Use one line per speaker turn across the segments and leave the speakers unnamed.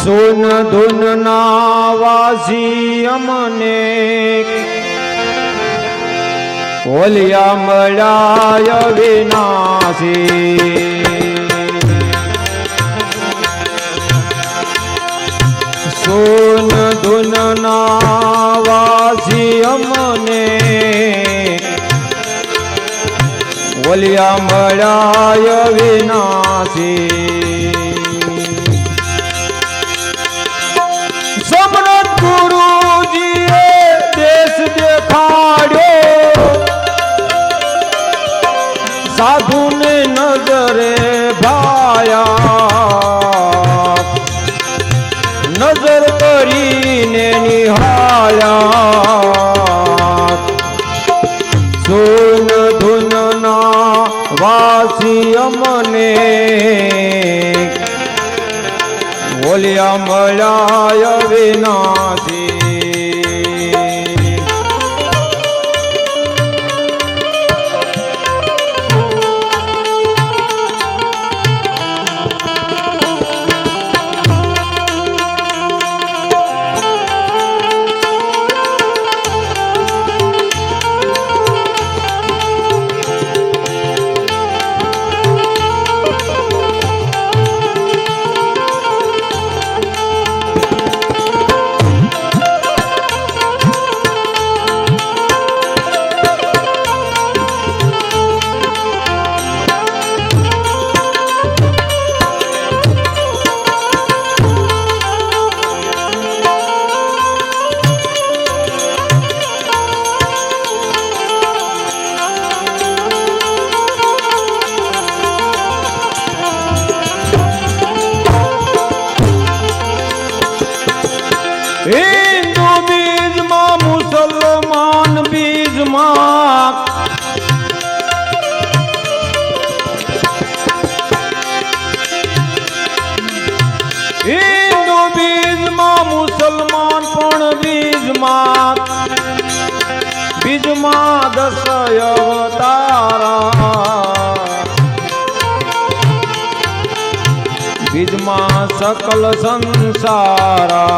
સુન ધૂન ના વાસી અમને ઓલિયા મળાય વિનાશી સુન ધૂન ના વાસી અમને ઓલિયા મળાય વિનાશી સમરથ ગુરુજીએ દેશ દેખાડ્યો સાધુને નજરે ભાયા નજર કરીને નિહાળ્યા સુન ધૂન ના વાસી અમને ઓલિયા મળાય વિનાશી હિન્દુ બીજમાં મુસલમાન બીજમાં હિન્દુ બીજમાં મુસલમાન પણ બીજમાં બીજમાં 10 અવતારા બીજમાં સકલ સંસારા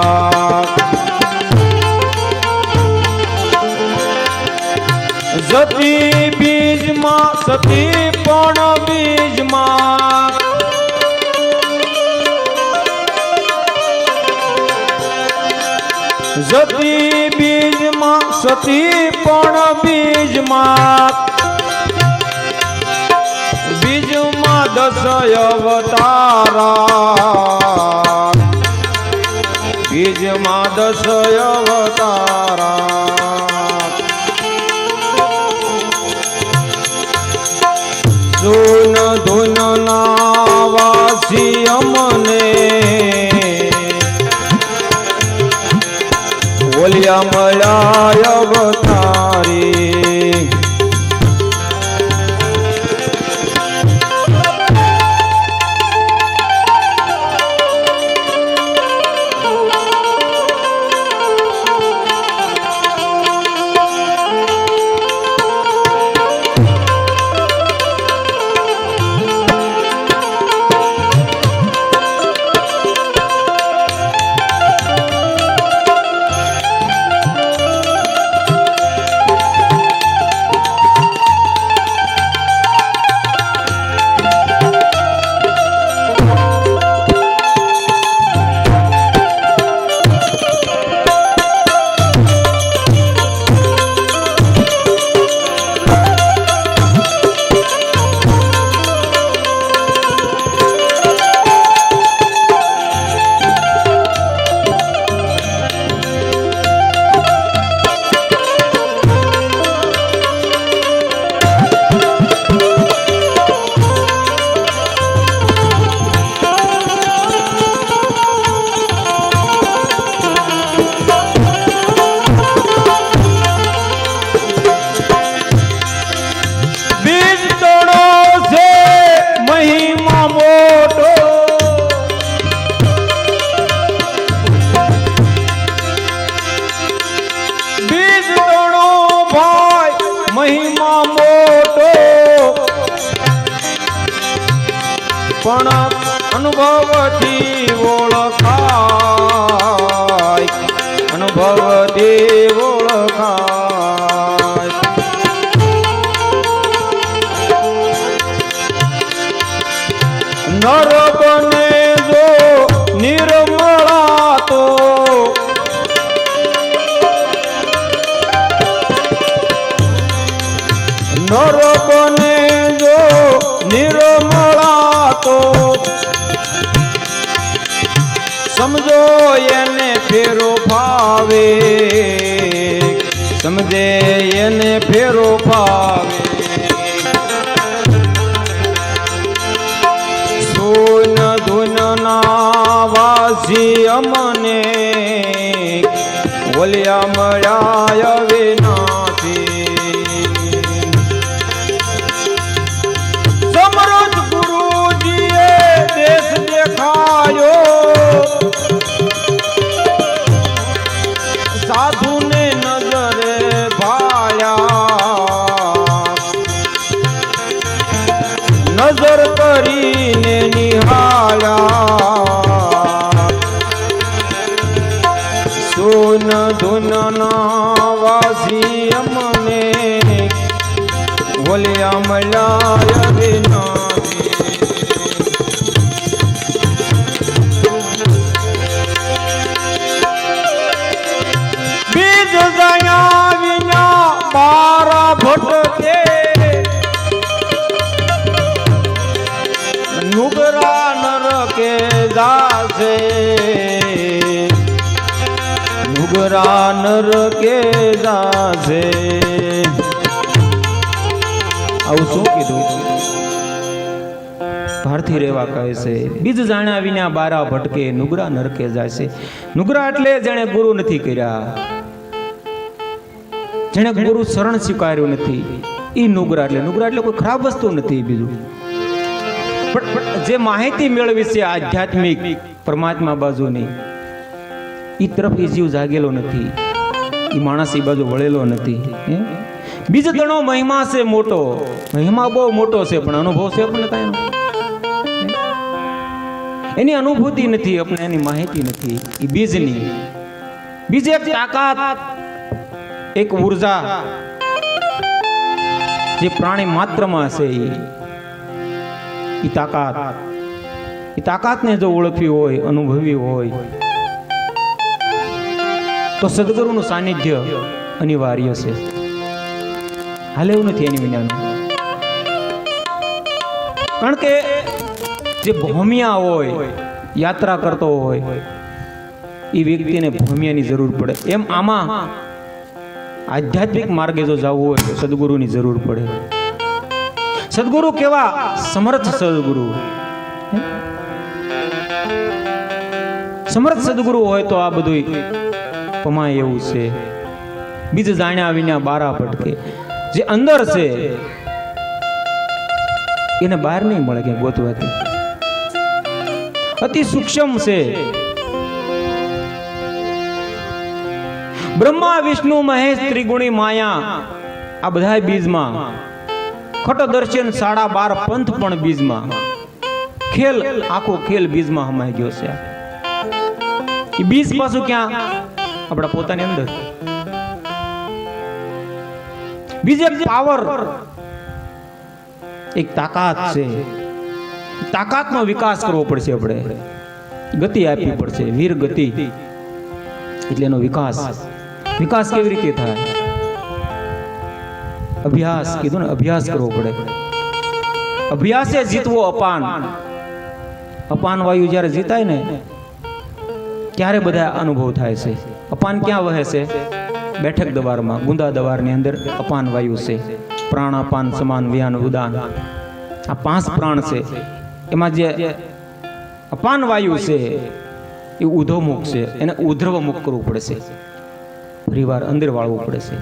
જતી બીજમાં સતી પણ બીજમાં જતી બીજમાં સતી પણ બીજમાં બીજમાં 10 અવતારા બીજમાં 10 અવતારા સુન ધૂન ના વાસી અમને ઓલિયા મળાય અવતારી પણ અનુભવથી ઓળખાય, અનુભવથી ઓળખાય. નર બને જો નિર્મળા તો નર બને જો નિર્મળા તો સમજો એને ફેરો ફાવે, સમજે એને ફેરો ફાવે. સોન ધૂનના વાસી અમને ઓલિયા મળ્યા વિનાથી. સમૃદ્ધ ગુરુજીએ દેશ દેખાયો, સાધુને નજરે ભાળ્યા, નજર કરીને નિહાળ્યા. સોન ધૂનના વાસી અમને ઓલિયા મળ્યા વિનાથી. બીજ જયા વિના મારા ભટકે, નુગરા નરકે જાશે, નુગરા નરકે જાશે. આવું શું કીધું? ભારથી રેવા કહે છે, બીજ જાણ્યા વિના બારા ભટકે, નુગરા નરકે જાશે. નુગરા એટલે જેણે ગુરુ નથી કર્યા, જેણે ગુરુ શરણ સ્વીકાર્યું નથી, એ નુગરા. નુગરા એટલે કોઈ ખરાબ વસ્તુ નથી. બીજું પણ જે માહિતી મેળવી છે આધ્યાત્મિક પરમાત્મા બાજુની, એ તરફ એ જીવ જાગેલો નથી, એ માણસ એ બાજુ વળેલો નથી. બીજો ગણો મહિમા છે મોટો, મહિમા બહુ મોટો છે, પણ અનુભવ છે આપણને કાંઈ એની અનુભૂતિ નથી, આપણે એની માહિતી નથી. એ બીજની બીજી એક તાકાત, એક ઉર્જા જે પ્રાણી માત્રમાં છે, એ તાકાતને જો ઓળખવી હોય, અનુભવવી હોય, તો સદગુરુનું સાનિધ્ય અનિવાર્ય છે. હાલે એવું નથી એની વિનાનું. કારણ કે જે ભૌમિયા હોય, યાત્રા કરતો હોય, એ વ્યક્તિને ભૌમિયાની જરૂર પડે. એમ આમાં આધ્યાત્મિક માર્ગે જો જવું હોય તો સદગુરુની જરૂર પડે. સદગુરુ કેવા સમર્થ સદગુરુ, સમર્થ સદગુરુ હોય તો આ બધું પમાય એવું છે. બીજ જાણ્યા વિના બારા ભટકે, જે અંદર છે એને બહાર નહીં મળે કે ગોતવાથી. અતિ સૂક્ષ્મ છે. બ્રહ્મા વિષ્ણુ મહેશ ત્રિગુણી માયા, આ બધા બીજમાં. ખટ દર્શન 12.5 પંથ પણ બીજમાં. ખેલ, આખો ખેલ બીજમાં હમાઈ ગયો છે. એ બીજ પાછું ક્યાં? આપણા પોતાની અંદર. બીજે પાવર, એક તાકાત છે. તાકાતનો વિકાસ કરવો પડશે, આપણે ગતિ આપવી પડશે. વીર ગતિ એટલે એનો વિકાસ. વિકાસ કેવી રીતે થાય? અભ્યાસ કીધું ને, અભ્યાસ કરવો પડે. અભ્યાસે જીતવો અપાન. અપાન વાયુ જ્યારે જીતાય ને ત્યારે બધા અનુભવ થાય છે. અપાન ક્યાં વહે છે? બેઠક દવારમાં, ગુંદા દવારની અંદર અપાન વાયુ છે. પ્રાણ, અપાન, સમાન, વ્યાન, ઉદાન, આ 5 પ્રાણ છે. એમાં જે અપાન વાયુ છે એ ઉધોમુખ છે, એને ઉધ્રવમુખ કરવું પડે છે. ફરીવાર અંદર વાળવું પડે છે.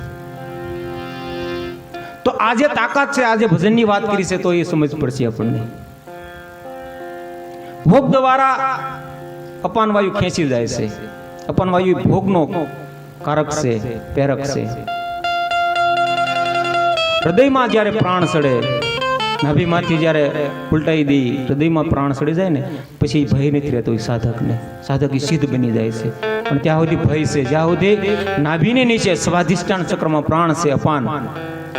તો આજે તાકાત છે. આજે ભજનની વાત કરી છે તો એ સમજ પડશે આપણને. ભોગ દ્વારા અપાન વાયુ ખેંચી જાય છે. અપાન વાયુ ભોગનો કારક છે, પ્રેરક છે. હૃદયમાં જ્યારે પ્રાણ સડે, નાભીમાંથી જ્યારે ઉલટાઈ દી હૃદયમાં પ્રાણ સડી જાય ને પછી ભય નથી રહેતો એ સાધકને. સાધક એ સિદ્ધ બની જાય છે. પણ ત્યાં સુધી ભય છે, જ્યાં સુધી નાભીની નીચે સ્વાધિષ્ઠાન ચક્રમાં પ્રાણ છે અપાન,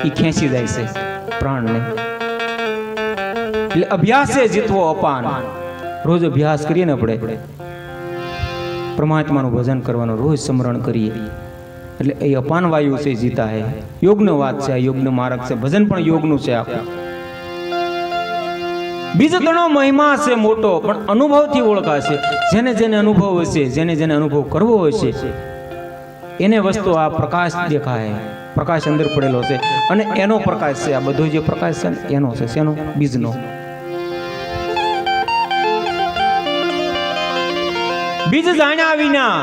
એ ખેંચી જાય છે પ્રાણને. એટલે અભ્યાસે જીતવો અપાન. રોજ અભ્યાસ કરીએ ને આપણે, પરમાત્માનું ભજન કરવાનું રોજ સ્મરણ કરીએ એટલે એ અપાન વાયુ છે જીતા હે. યોગનો વાત છે, આ યોગનો માર્ગ છે, ભજન પણ યોગનું છે આખું. બીજો ઘણો મહિમા છે મોટો, પણ અનુભવથી ઓળખાશે. જેને જેને અનુભવ હશે, જેને જેને અનુભવ કરવો હશે, એને વસ્તુ આ પ્રકાશ દેખાય. પ્રકાશ અંદર પડેલો છે અને એનો પ્રકાશ છે. આ બધો જે પ્રકાશ છે ને એનો છે. શેનો? બીજનો. બીજ જાણ્યા વિના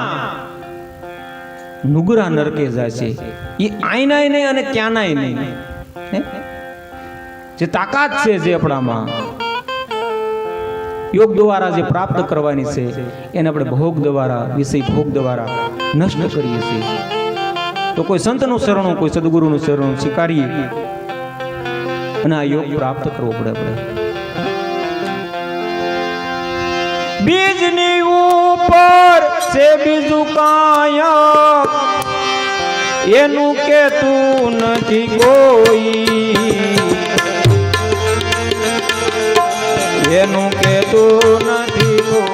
નુગરા નરકે જાય છે. એ આઈનાય નહીં અને ક્યાંનાય નહીં. જે તાકાત છે જે આપણામાં યોગ દ્વારા જે પ્રાપ્ત કરવાની છે એને આપણે ભોગ દ્વારા, વિષય ભોગ દ્વારા નષ્ટ કરીએ છીએ. તો કોઈ સંતનું શરણું, કોઈ સદગુરુનું શરણું સ્વીકારીએ અને આ યોગ પ્રાપ્ત કરવો પડે. આપણે બીજની ઉપર છે બીજું કાંઈ, એનું કેતું નથી કોઈ, એનું કેતું નથી કોઈ.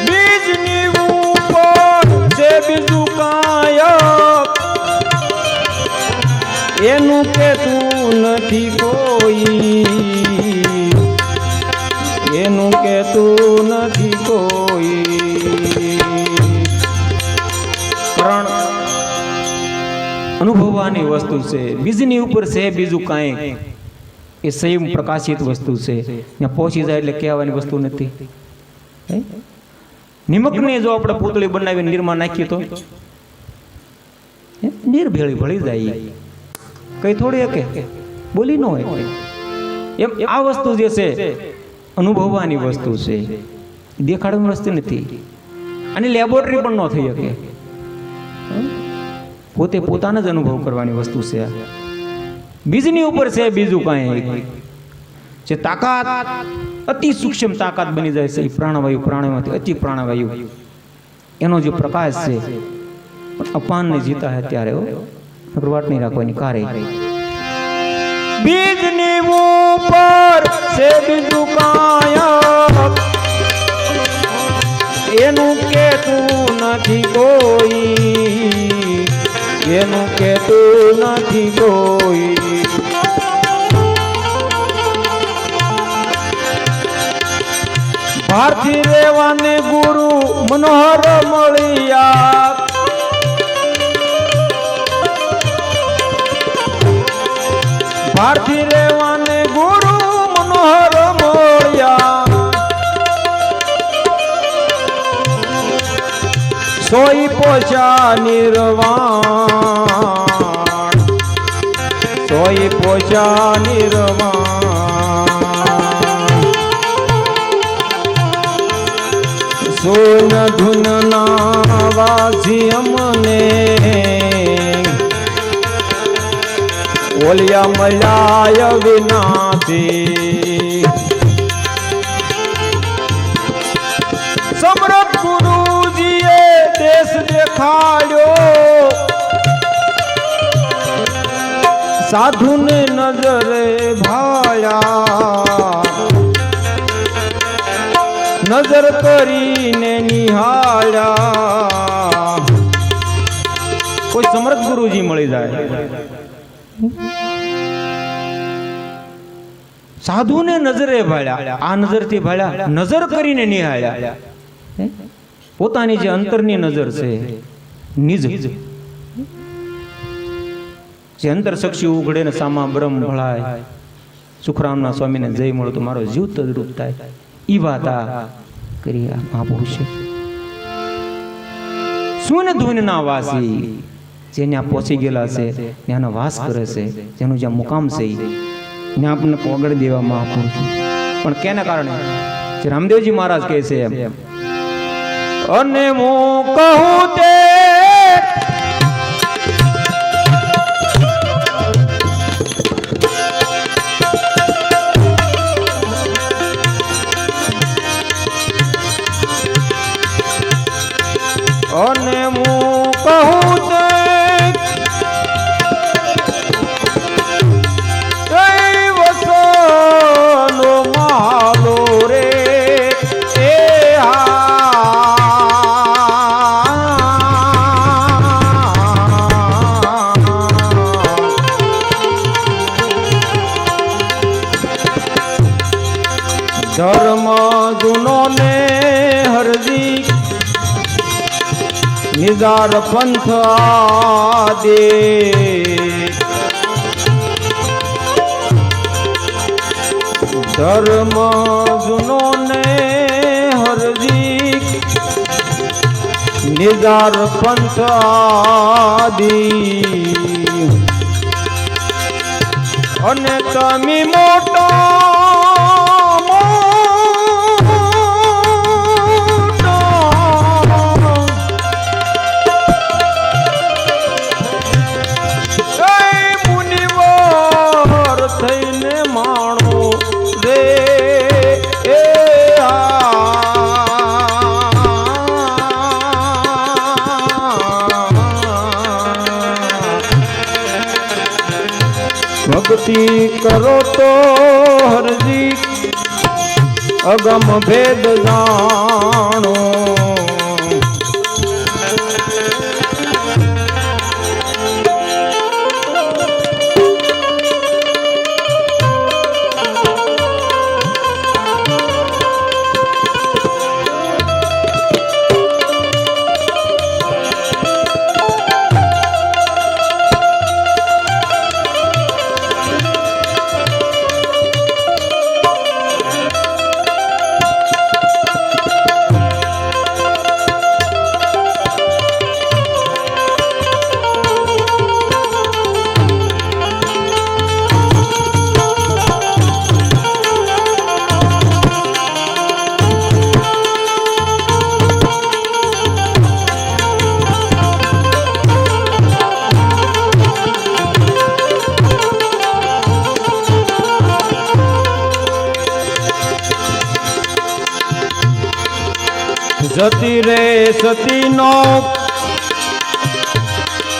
બીજની ઉપર છે બીજું કાંઈ, એનું કેતું નથી કોઈ, એનું કેતું નથી કોઈ. કારણ અનુભવવાની વસ્તુ છે. બીજની ઉપર છે બીજું કાંઈ, એ સ્વયં પ્રકાશિત વસ્તુ છે. ત્યાં પહોંચી જાય એટલે કહેવાની વસ્તુ નથી. નિમકને જો આપણે પૂતળી બનાવીને નીરમાં નાખીએ તો નીર ભેળી ભળી જાય, કઈ થોડી કે બોલી ન હોય. એમ આ વસ્તુ જે છે અનુભવવાની વસ્તુ છે, દેખાડવાની વસ્તુ નથી. અને લેબોરેટરી પણ ન થઈ શકે. પોતે પોતાને જ અનુભવ કરવાની વસ્તુ છે. બીજની ઉપર છે બીજું કાંઈ, જે તાકાત અતિ સૂક્ષ્મ તાકાત બની જાય છે. પ્રાણવાયુ, પ્રાણવાયુમાંથી અતિ પ્રાણવાયુ, એનો જે પ્રકાશ છે અપાનને જીતા હે ત્યારે વાત નહીં રાખવાની કારે. બીજની ઉપર છે બીજું કાંઈ, એનું કેતું નથી કોઈ, એનું કેતું નથી કોઈ. ભારથી રેવાને ગુરુ મનોહર મળ્યા, ભારથી રેવાને ગુરુ મનોહર મળ્યા. સોઈ પોચા નિર્વાણ, સોઈ પોચા નિર્વાણ. સોન ધૂન ના વાસી અમને ઓલિયા મલાય વિનાથી. સમરથ ગુરુજીએ દેશ દેખાડ્યો, સાધુને નજરે ભાળ્યા, નજર કરીને નિહાળ્યા. કોઈ સમર્થ ગુરુજી મળી જાય, સાધુને નજરે ભાળ્યા, આ નજરથી ભાળ્યા, નજર કરીને નિહાળ્યા. પોતાની જે અંતરની નજર છે, નિજ જે અંતર સાક્ષી ઉઘડે ને સામા બ્રહ્મ ભળાય. સુખરામના સ્વામીને જય મળો તો મારો જીવ તદરૂપ થાય. ઈ વાત આ કરી આ મહાપુરુષે. સુન ધૂન ના વાસી, જે ત્યાં પહોંચી ગયેલા છે, ત્યાંનો વાસ કરે છે, જેનું જ્યાં મુકામ છે, ને આપણને પોગડી દેવા મહાપુરુષ. પણ કેના કારણે? જે રામદેવજી મહારાજ કહે છે એમ, અને હું કહું તે અને હું કહું તે વસનો માલો રે એ ધર્મ જૂનો ને હરજી નિદાર પંથ આદે ધર્મ જૂનો ને હરજી નિદાર પંથ આદિ અને તમે મોટો ભક્તિ કરો તો હરજી અગમ ભેદ જાણો જતી રે સતી નો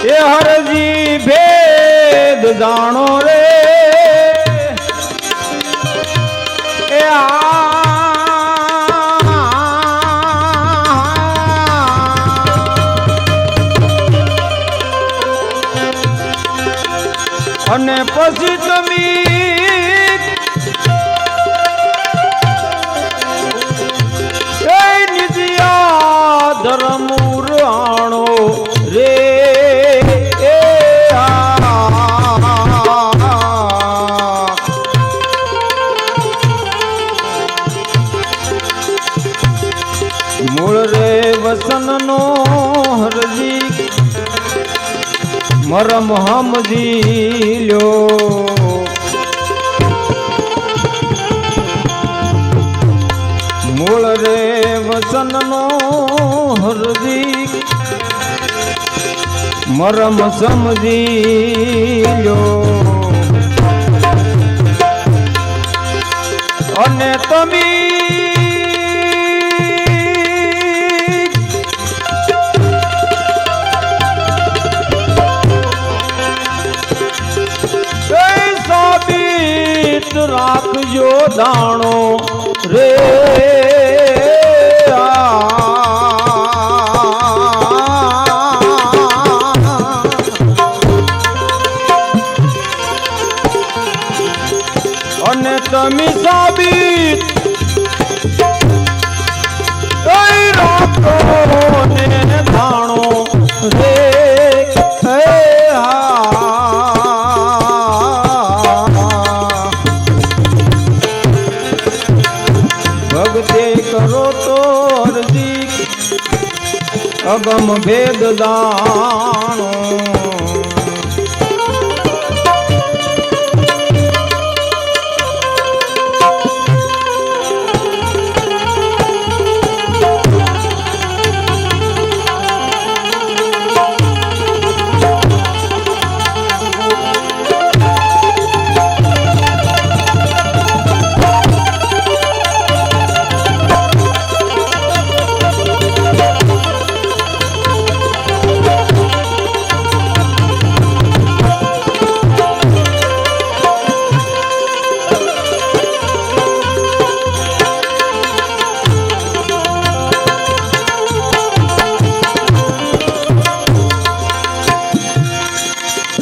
એ હરજી ભેદ જાણો રે એ અને પછી તમે ધર્મ રાણો રે મૂળ રે વસન નો હરજી મરમ હમજી લ્યો મૂળ રે વસન નો હરજી મરમ સમજી લ્યો અને તમે સાબિત રાખજો દાણો રે અને તમે સાબિત રાખો ને દાણો રે ભક્તિ કરો તો હરજી અગમ ભેદ દાણો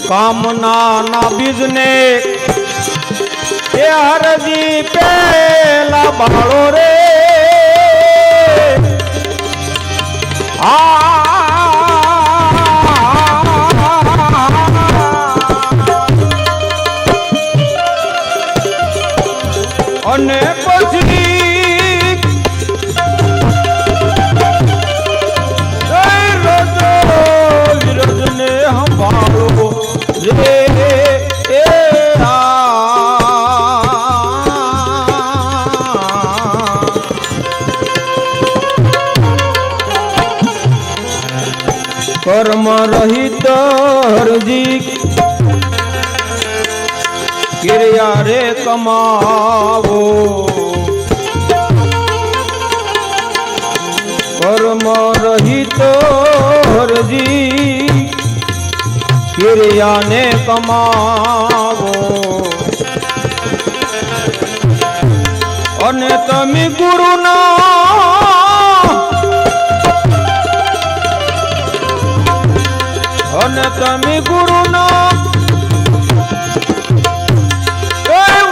કામના ના બીજને એ હરજી પેલા બાળો રે અને પછી વિરજને સંભાળો રે કર્મ રહિત હરજી ક્રિયા રે કમાવો કર્મ રહિત હરજી ક્રિયાને કમાવો અને તમે ગુરુના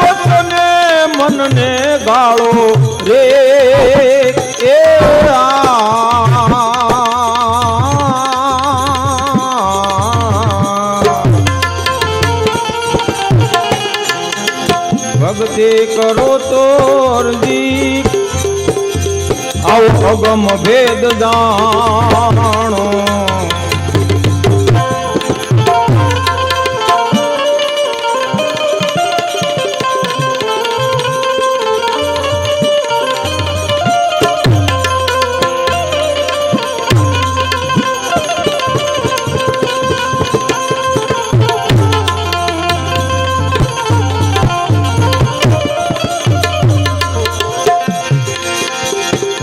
વતને મનને ગાળો રે એ ભક્તિ કરો તો હરજી આવો અગમ ભેદ જાણો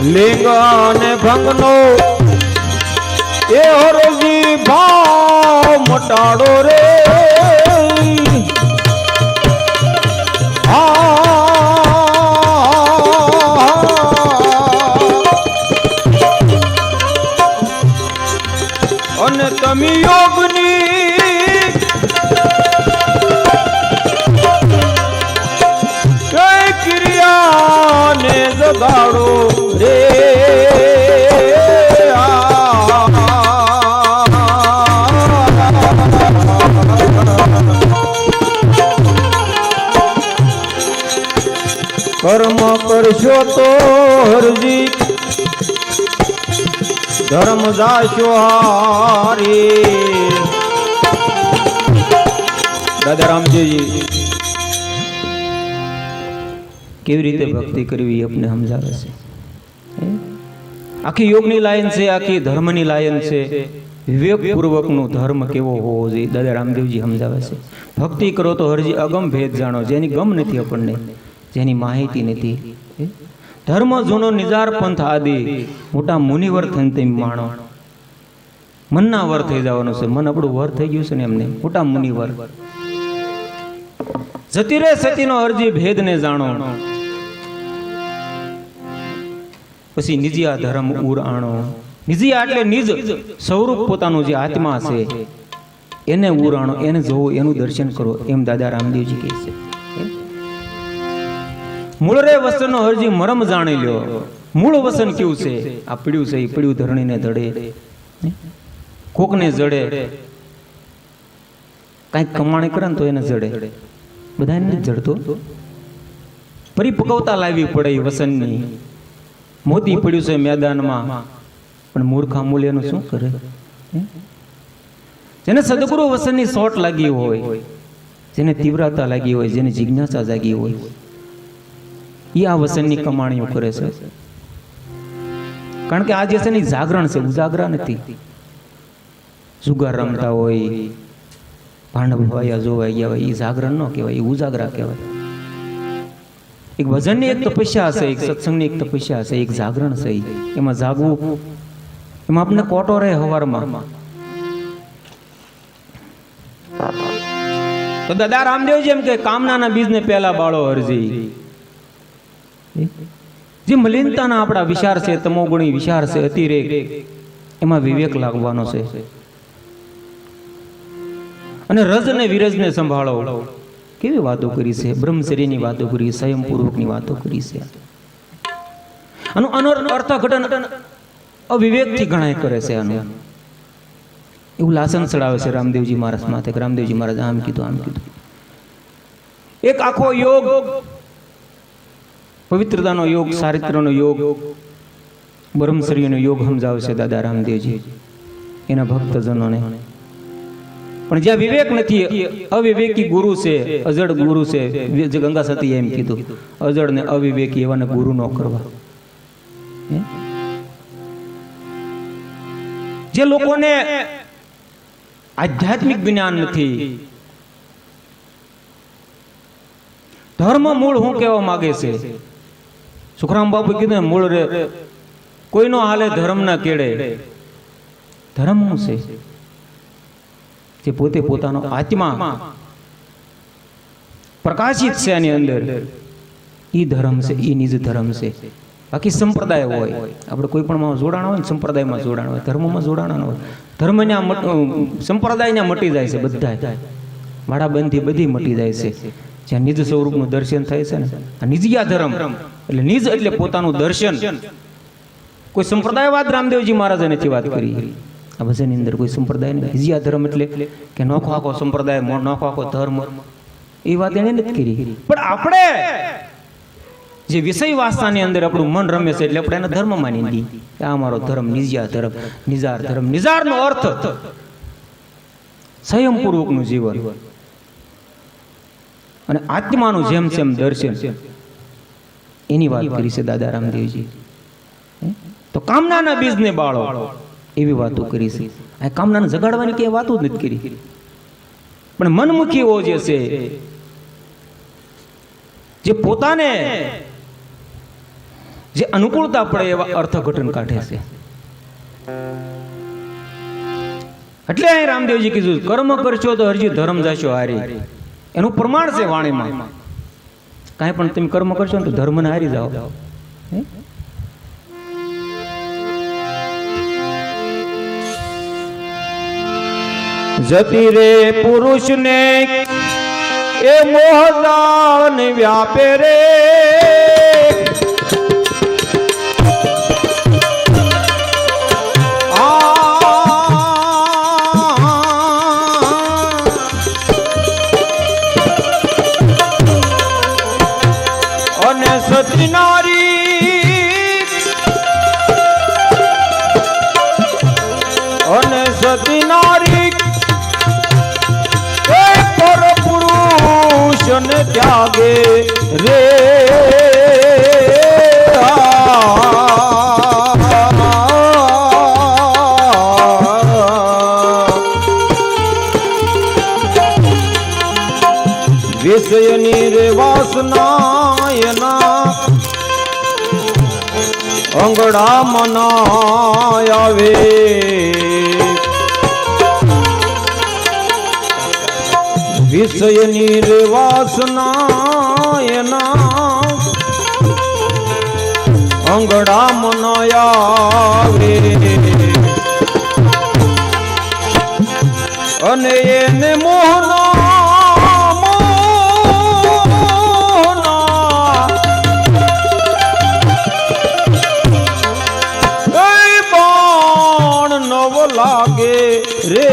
લિંગ અને ભંગનો એ હરજી ભાવ મટાડો રે અને તમે યોગની કઈ ક્રિયાને જગાડો રે કર્મ કરશો તો હરજી ધર્મ જાશો હારી દાદા રામજીજી કેવી રીતે ભક્તિ કરવી આપને સમજાવે છે આખી યોગની લાઈન છે આખી ધર્મની લાઈન છે વિવેકપૂર્વકનો ધર્મ કેવો હોવો જોઈએ દાદા રામદેવજી સમજાવે છે ભક્તિ કરો તો હરજી અગમ ભેદ જાણો જેની ગમ નથી આપણને જેની માહિતી નથી ધર્મ જૂનો નિજાર પંથ આદિ મોટા મુનિવર થઈને તેમ માણો મનના વર થઈ જવાનું છે મન આપણું વર થઈ ગયું છે ને એમને મોટા મુનિવર જતી રે સતીનો હરજી ભેદને જાણો પછી નિજિયા ધર્મ ઉર આણો નિજિયા એટલે નિજ સ્વરૂપ પોતાનું જે આત્મા છે એને ઉર આણો એને જોવો એનું દર્શન કરો એમ દાદા રામદેવજી કહે છે મૂળ રે વસનનો હરજી મરમ જાણી લ્યો મૂળ વસન કેવું છે આ પીડ્યું છે એ પીડ્યું ધરણીને ધડે કોકને જડે કાંઈક કમાણી કરે ને તો એને જડે બધાને નથી જડતો પરિપક્વતા લાવવી પડે એ વસનની મોતી પડ્યું છે મેદાનમાં પણ મૂર્ખા મૂલ્યનું શું કરે જેને સદગુરુ વસનની સોટ લાગી હોય જેને તીવ્રતા લાગી હોય જેને જિજ્ઞાસા જાગી હોય એ આ વસનની કમાણીઓ કરે છે કારણ કે આ જે છે ને જાગરણ છે ઉજાગરા નથી જુગાર રમતા હોય ભાંડ ભવાયા જોવા ગયા હોય એ જાગરણ ન કહેવાય એ ઉજાગરા કહેવાય એક ભજનની એક તપસ્યા છે એક સત્સંગની એક તપસ્યા છે એક જાગરણ છે એમાં જાગવું એમાં આપણે કોટો રહે હવારમાં તો દાદા રામદેવજી એમ કે કામનાના બીજને પહેલા બાળો હરજી જે મલિનતાના આપણા વિચાર છે તમોગુણી વિચાર છે અતિરેક એમાં વિવેક લાગવાનો છે
અને રજ અને વિરજને સંભાળો. કેવી વાતો કરી છે, બ્રહ્મચર્યની વાતો કરી, સંયમપૂર્વકની વાતો કરી છે. આનું અર્થઘટન અવિવેકથી ઘણા કરે છે. આનું એવું લાસન ચડાવે છે રામદેવજી મહારાજ માથે. રામદેવજી મહારાજ આમ કીધું, આમ કીધું. એક આખો યોગ, પવિત્રતાનો યોગ, ચારિત્રનો યોગ, બ્રહ્મચર્યનો યોગ સમજાવે છે દાદા રામદેવજી એના ભક્તજનોને. પણ જ્યાં વિવેક નથી, અવિવેકી ગુરુ છે, અજડ ગુરુ છે. જે ગંગા સતીએ એમ કીધું, અજડ ને અવિવેકી એવાને ગુરુ ન કરવા. જે લોકોને આધ્યાત્મિક જ્ઞાન નથી, ધર્મ મૂળ હું કહેવા માંગે છે. સુખરામ બાપુ કીધું મૂળ રે કોઈનો હાલે ધર્મ ના કેળે. ધર્મ શું છે? જે પોતે પોતાનો આત્મા પ્રકાશિત છે એની અંદર, ઈ ધર્મ છે, ઈ નિજ ધર્મ છે. બાકી સંપ્રદાય હોય, આપણે કોઈ પણ જોડાણ હોય ને, સંપ્રદાયમાં જોડાણ હોય, ધર્મમાં જોડાણ હોય. ધર્મના સંપ્રદાયના મટી જાય છે બધા, માળાબંધી બધી મટી જાય છે. જ્યાં નિજ સ્વરૂપનું દર્શન થાય છે ને, આ નિજિયા ધર્મ એટલે નિજ એટલે પોતાનું દર્શન. કોઈ સંપ્રદાયવાદ રામદેવજી મહારાજે નથી વાત કરી આ ભજનની અંદર. કોઈ સંપ્રદાય નહીં. નિજિયા ધર્મ એટલે કે નોખો આખો સંપ્રદાય, નોખો આખો ધર્મ, એ વાત એને નથી કરી. પણ આપણે જે વિષય વાસનાની અંદર આપણું મન રમે છે એટલે આપણે એને ધર્મ માની દઈએ. આ અમારો ધર્મ નિજિયા ધર્મ, નિજાર ધર્મ. નિજારનો અર્થ સંયમપૂર્વકનું જીવન અને આત્માનું જેમ તેમ દર્શન, એની વાત કરી છે દાદા રામદેવજી. તો કામનાના બીજને બાળો એવી વાતો કરી છે. આ કામનાને જગાડવાની કે વાતો જ નથી કરી. પણ મનમુખીઓ જે છે, જે પોતાને જે અનુકૂળતા પડે એવા અર્થઘટન કાઢે છે. એટલે અહીં રામદેવજી કીધું કર્મ કરશો તો હરજી ધર્મ જાશો હારી. એનું પ્રમાણ છે વાણીમાં. કાંઈ પણ તમે કર્મ કરશો ને તો ધર્મને હારી જાઓ. જતી રે પુરુષને એ મોહદાન વ્યાપે રે. અને સતી નારી, અને સતી નારી પર પુરુષ ને ત્યાગે રે. વિષયની રે વાસના એના અંગડા મના આવે. વિષયની રે વાસના એના અંગડા મના આવે. અને એને મોહના લાગે રે.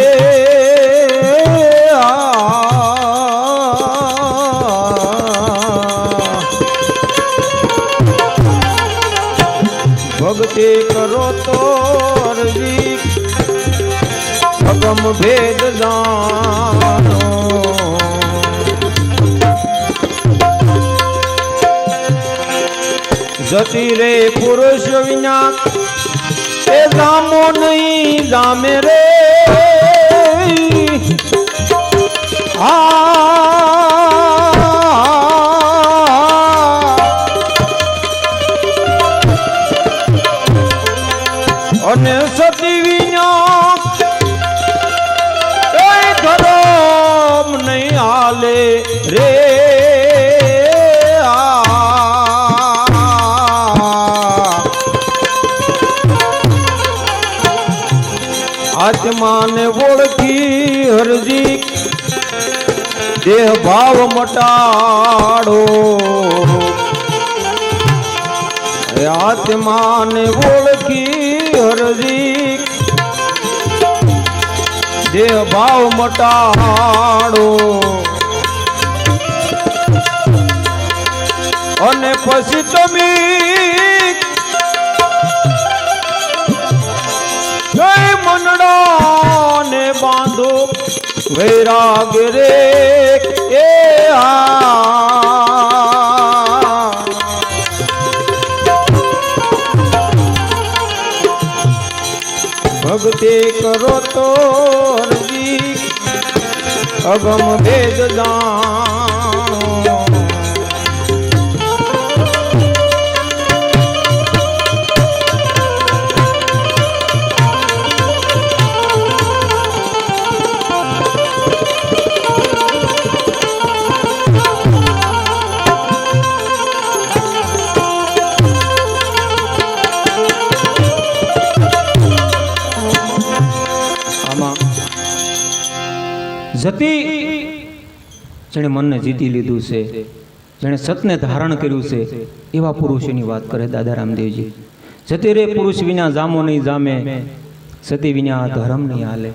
ભક્તિ કરો તો અરજી અગમ ભેદ જાણો. જતી રે પુરુષ વિના એ જામો નહીં જામે રે. અને સતી વિના એ ધર્મ નહીં હાલે રે. આત્માને ઓળખી હરજી દેહ ભાવ મટાડો આત્માને ઓળખી હરજી દેહ ભાવ મટાડો અને પછી તમે જય મનડાને બાંધો વૈરાગ રે એ ભક્તિ કરો તો હરજી અગમ ભેદ જાણો જતી જેણે મનને જીતી લીધું છે, જેણે સતને ધારણ કર્યું છે, એવા પુરુષોની વાત કરે દાદા રામદેવજી. જતી રે પુરુષ વિના જામો નહીં જામે, સતી વિના ધર્મ નહીં હાલે.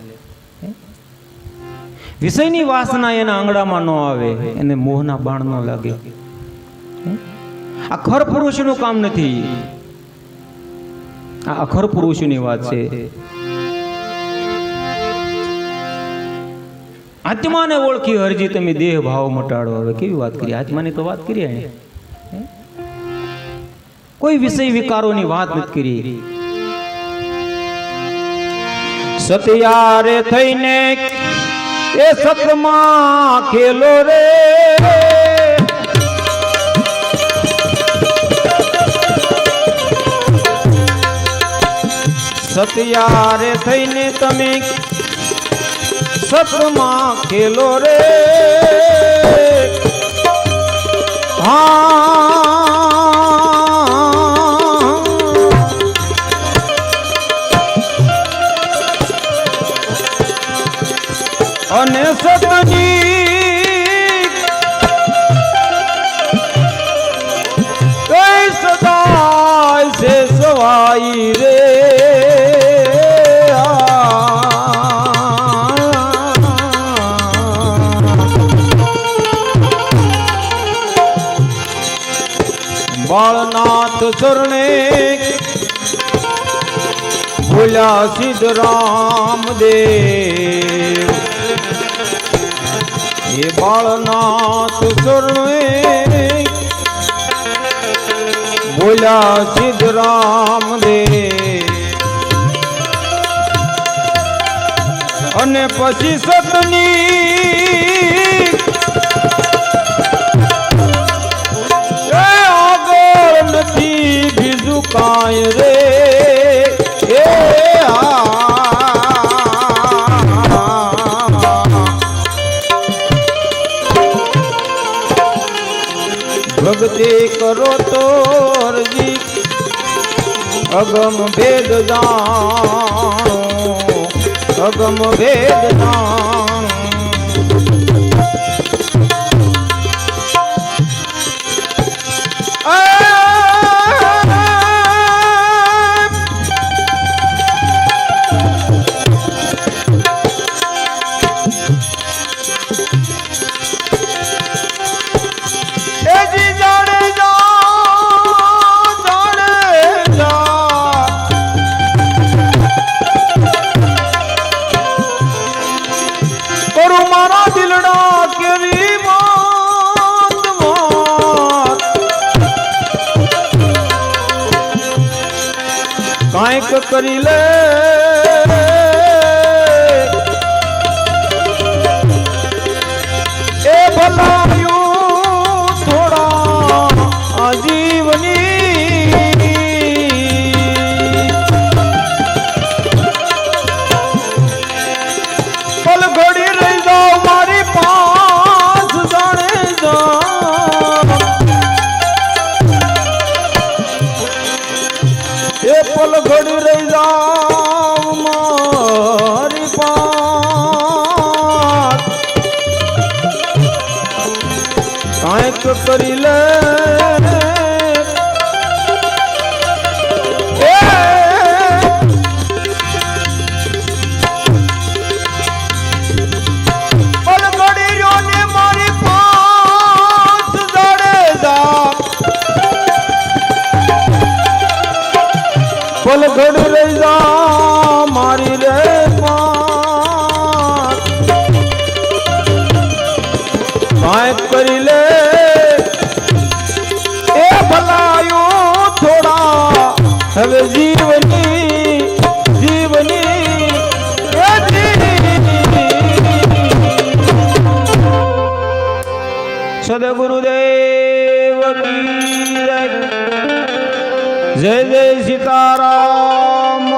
વિષયની વાસના એના આંગળામાં ન આવે, એને મોહના બાણ ન લાગે. આ ખર પુરુષનું કામ નથી, આ અખર પુરુષની વાત છે. આત્માને ઓળખી હરજી તમે દેહ ભાવ મટાડો. હવે કેવી વાત કરી, આત્માની તો વાત કરી એને, કોઈ વિષય વિકારોની વાત નથી કરી. સતિયારે થઈને એ સતમાં ખેલો રે, સતિયારે થઈને તમે સતમાં ખેલો રે. અને સતની કઈ સદાય છે સવાઈ રે. બાળનાથ ચરણે ભૂલ્યા સિદ્ધરામ દેવ. એ બાળનાથ ચરણે ભૂલ્યા સિદ્ધરામ દેવ. અને પછી સતની નથી બીજું કાંઈ રે. ભક્તિ કરો તો હરજી અગમ ભેદ જાણો, અગમ ભેદ જાણો. કાંઈક કરી લે એ ભલાયું થોડા આજીવની. પલ ઘડી રહી જાઓ મારી પાસ જાણે જા. એ પલ ઘડી રહી જાઓ મારી પાસ પલ ઘડી રહી જા મારી રે માં કાંઈક કરી લે એ ભલાયો થોડા હવે જીવની એ સદગુરુદેવ કી જય જય જય સીતારામ